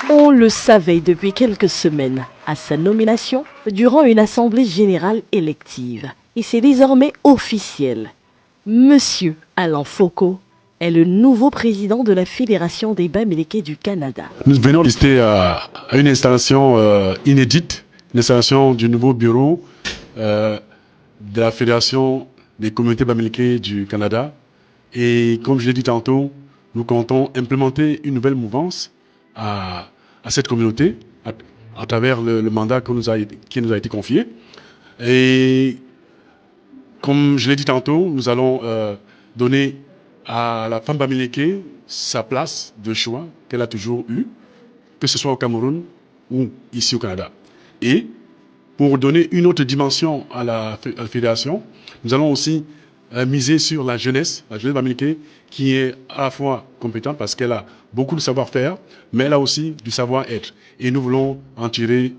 On le savait depuis quelques semaines, à sa nomination, durant une assemblée générale élective. Et c'est désormais officiel. Monsieur Alain Foucault est le nouveau président de la Fédération des Bamileke du Canada. Nous venons d'assister à une installation inédite, l'installation du nouveau bureau de la Fédération des communautés Bamileke du Canada. Et comme je l'ai dit tantôt, nous comptons implémenter une nouvelle mouvance à cette communauté à travers le mandat qui nous a été confié. Et comme je l'ai dit tantôt, nous allons donner à la femme Bamileke sa place de choix qu'elle a toujours eue, que ce soit au Cameroun ou ici au Canada. Et pour donner une autre dimension à la fédération, nous allons aussi miser sur la jeunesse Bamileke, qui est à la fois compétente parce qu'elle a beaucoup de savoir-faire, mais elle a aussi du savoir-être. Et nous voulons en tirer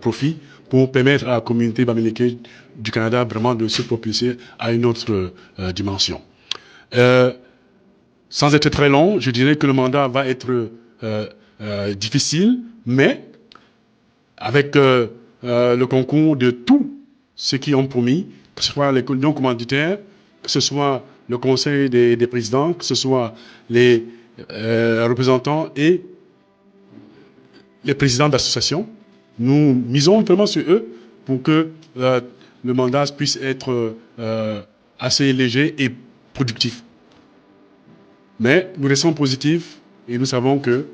profit pour permettre à la communauté Bamileke du Canada vraiment de se propulser à une autre dimension. Sans être très long, je dirais que le mandat va être difficile, mais avec le concours de tous ceux qui ont promis, que ce soit les non commanditaires, que ce soit le conseil des présidents, que ce soit les représentants et les présidents d'associations. Nous misons vraiment sur eux pour que le mandat puisse être assez léger et productif. Mais nous restons positifs et nous savons que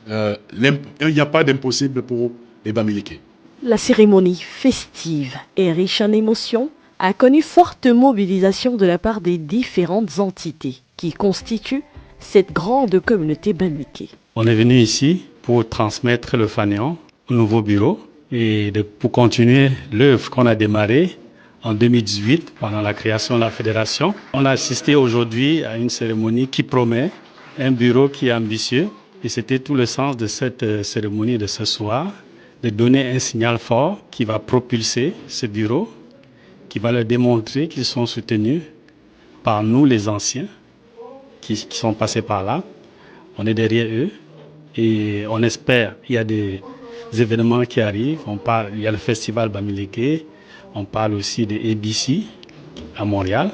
il n'y a pas d'impossible pour les Bamileke. La cérémonie festive et riche en émotions a connu forte mobilisation de la part des différentes entités qui constituent cette grande communauté Bamileke. On est venu ici pour transmettre le fainéant au nouveau bureau et pour continuer l'œuvre qu'on a démarrée en 2018 pendant la création de la fédération. On a assisté aujourd'hui à une cérémonie qui promet un bureau qui est ambitieux et c'était tout le sens de cette cérémonie de ce soir, de donner un signal fort qui va propulser ce bureau, qui va leur démontrer qu'ils sont soutenus par nous les anciens qui sont passés par là. On est derrière eux et on espère, il y a des événements qui arrivent, il y a le festival Bamileke, on parle aussi des ABC à Montréal.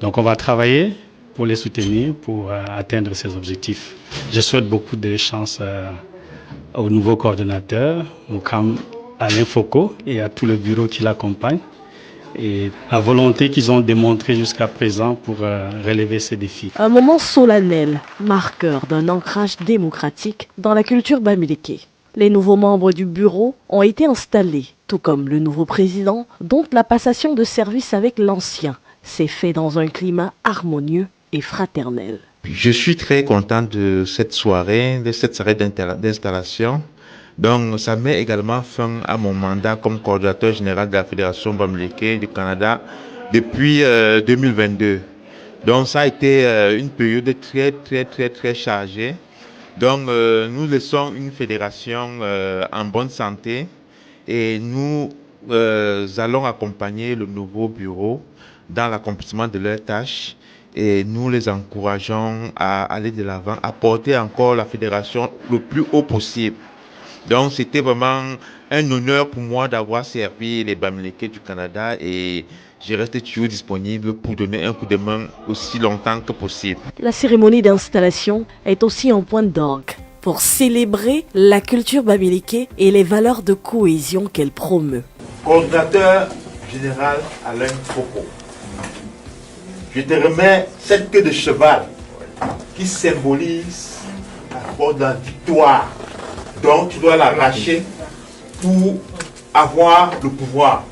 Donc on va travailler pour les soutenir, pour atteindre ces objectifs. Je souhaite beaucoup de chance au nouveau coordonnateur, Alain Foucault, et à tout le bureau qui l'accompagne. Et la volonté qu'ils ont démontrée jusqu'à présent pour relever ces défis. Un moment solennel, marqueur d'un ancrage démocratique dans la culture Bamileke. Les nouveaux membres du bureau ont été installés, tout comme le nouveau président, dont la passation de service avec l'ancien s'est fait dans un climat harmonieux et fraternel. Je suis très content de cette soirée d'installation. Donc, ça met également fin à mon mandat comme coordinateur général de la Fédération Bamileke du Canada depuis 2022. Donc, ça a été une période très chargée. Donc, nous laissons une fédération en bonne santé et nous allons accompagner le nouveau bureau dans l'accomplissement de leurs tâches et nous les encourageons à aller de l'avant, à porter encore la fédération le plus haut possible. Donc, c'était vraiment un honneur pour moi d'avoir servi les Bamileke du Canada et je reste toujours disponible pour donner un coup de main aussi longtemps que possible. La cérémonie d'installation est aussi un point d'orgue pour célébrer la culture Bamileke et les valeurs de cohésion qu'elle promeut. Coordinateur général Alain Foucault, je te remets cette queue de cheval qui symbolise la porte de la victoire. Donc tu dois l'arracher pour avoir le pouvoir.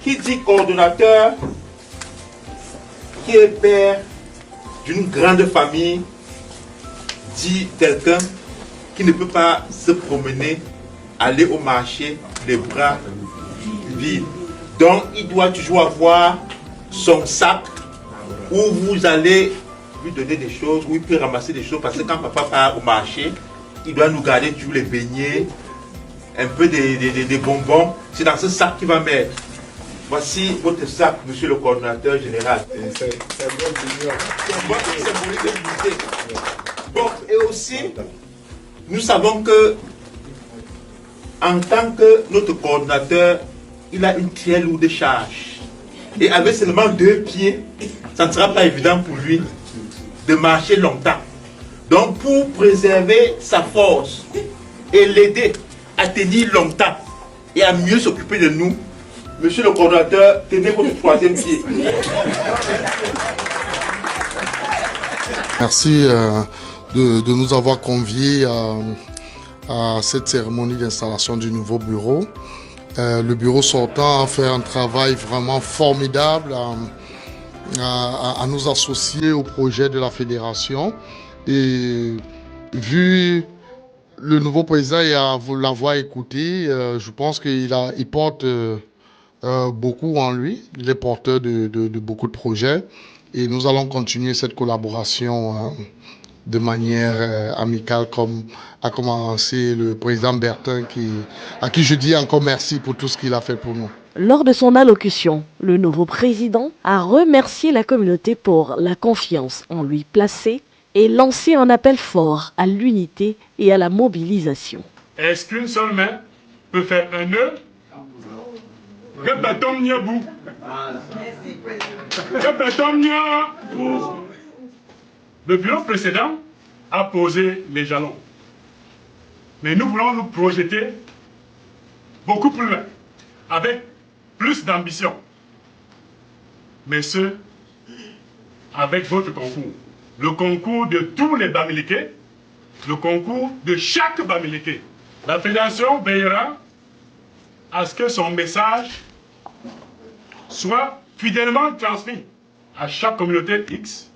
Qui dit coordonnateur, qui est père d'une grande famille, dit quelqu'un qui ne peut pas se promener, aller au marché les bras vides. Donc il doit toujours avoir son sac où vous allez lui donner des choses, où il peut ramasser des choses, parce que quand papa part au marché, il doit nous garder toujours les beignets, un peu des bonbons. C'est dans ce sac qu'il va mettre. Voici votre sac, monsieur le coordinateur général. C'est bon, et aussi, nous savons que, en tant que notre coordinateur, il a une très lourde charge. Et avec seulement 2 pieds, ça ne sera pas évident pour lui de marcher longtemps. Donc, pour préserver sa force et l'aider à tenir longtemps et à mieux s'occuper de nous, monsieur le coordinateur, tenez votre 3e pied. Merci de nous avoir conviés à cette cérémonie d'installation du nouveau bureau. Le bureau sortant a fait un travail vraiment formidable à nous associer au projet de la fédération. Et vu le nouveau président et à vous l'avoir écouté, je pense qu'il porte beaucoup en lui. Il est porteur de beaucoup de projets. Et nous allons continuer cette collaboration de manière amicale, comme a commencé le président Bertin, à qui je dis encore merci pour tout ce qu'il a fait pour nous. Lors de son allocution, le nouveau président a remercié la communauté pour la confiance en lui placée et lancé un appel fort à l'unité et à la mobilisation. Est-ce qu'une seule main peut faire un nœud? Le bureau précédent a posé les jalons. Mais nous voulons nous projeter beaucoup plus loin, avec plus d'ambition. Mais ce, avec votre concours. Le concours de tous les Bamilékés, le concours de chaque Bamiléké. La fédération veillera à ce que son message soit fidèlement transmis à chaque communauté X,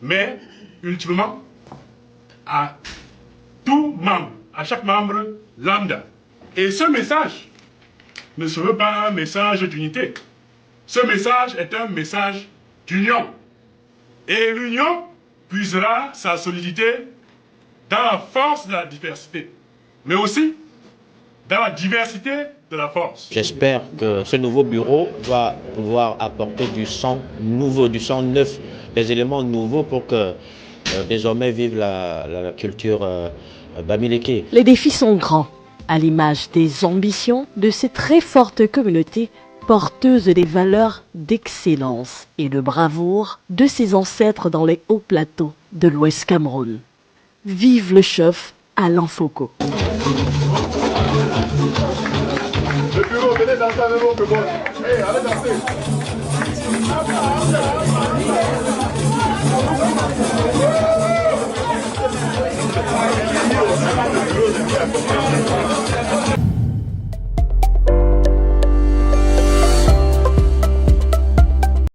mais ultimement à tout membre, à chaque membre lambda. Et ce message ne serait pas un message d'unité. Ce message est un message d'union. Et l'union puisera sa solidité dans la force de la diversité, mais aussi dans la diversité de la force. J'espère que ce nouveau bureau va pouvoir apporter du sang nouveau, du sang neuf, des éléments nouveaux pour que désormais vive la culture bamiléké. Les défis sont grands, à l'image des ambitions de ces très fortes communautés porteuses des valeurs d'excellence et de bravoure de ses ancêtres dans les hauts plateaux de l'Ouest Cameroun. Vive le chef Alain Foucault. Le bureau, venez danser avec nous, que bon. Hey, allez danser.